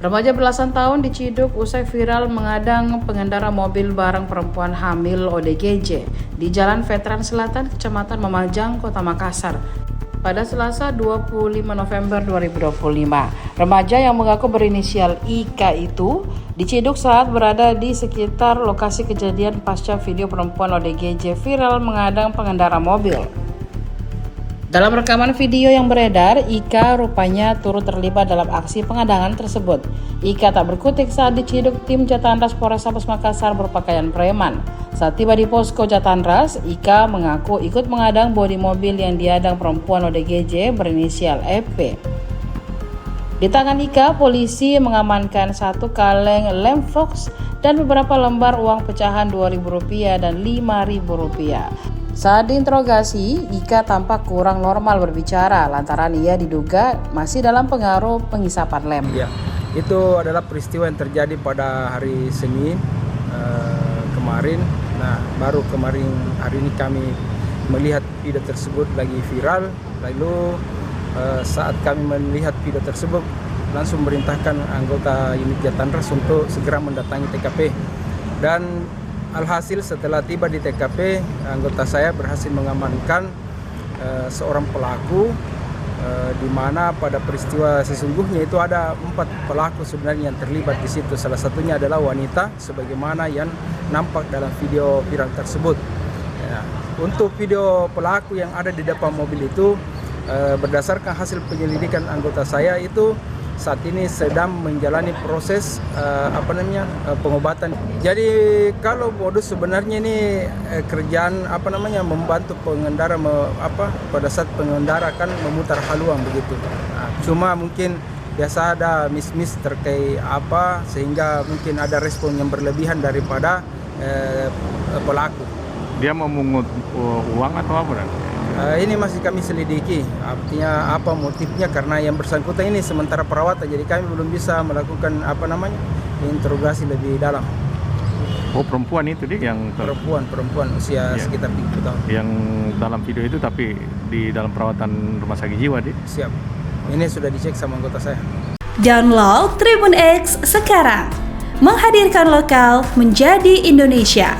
Remaja belasan tahun diciduk usai viral mengadang pengendara mobil bareng perempuan hamil ODGJ di Jalan Veteran Selatan, Kecamatan Lumajang, Kota Makassar pada Selasa 25 November 2025. Remaja yang mengaku berinisial IK itu diciduk saat berada di sekitar lokasi kejadian pasca video perempuan ODGJ viral mengadang pengendara mobil. Dalam rekaman video yang beredar, Ika rupanya turut terlibat dalam aksi pengadangan tersebut. Ika tak berkutik saat diciduk tim Jatandras Polrestabes Makassar berpakaian preman. Saat tiba di posko Jatandras, Ika mengaku ikut mengadang bodi mobil yang diadang perempuan ODGJ berinisial EP. Di tangan Ika, polisi mengamankan 1 kaleng lem Fox dan beberapa lembar uang pecahan Rp2.000 dan Rp5.000. Saat diinterogasi, Ika tampak kurang normal berbicara lantaran ia diduga masih dalam pengaruh penghisapan lem. Ya, itu adalah peristiwa yang terjadi pada hari Senin kemarin. Nah, baru kemarin hari ini kami melihat video tersebut lagi viral. Lalu saat kami melihat video tersebut, langsung merintahkan anggota unit Jatandras untuk segera mendatangi TKP. Dan alhasil setelah tiba di TKP, anggota saya berhasil mengamankan seorang pelaku, di mana pada peristiwa sesungguhnya itu ada 4 pelaku sebenarnya yang terlibat di situ. Salah satunya adalah wanita, sebagaimana yang nampak dalam video viral tersebut. Ya, untuk video pelaku yang ada di depan mobil itu, berdasarkan hasil penyelidikan anggota saya itu saat ini sedang menjalani proses pengobatan. Jadi kalau modus sebenarnya ini kerjaan membantu pengendara pada saat pengendara kan memutar haluan begitu. Nah, cuma mungkin biasa ada miss terkait sehingga mungkin ada respon yang berlebihan daripada pelaku. Dia memungut uang atau apa? Ini masih kami selidiki, artinya apa motifnya, karena yang bersangkutan ini sementara perawatan, jadi kami belum bisa melakukan interogasi lebih dalam. Oh, perempuan itu dia yang perempuan usia sekitar 30 tahun. Yang dalam video itu tapi di dalam perawatan rumah sakit jiwa dia. Siap. Ini sudah dicek sama anggota saya. Download Tribun X sekarang. Menghadirkan lokal menjadi Indonesia.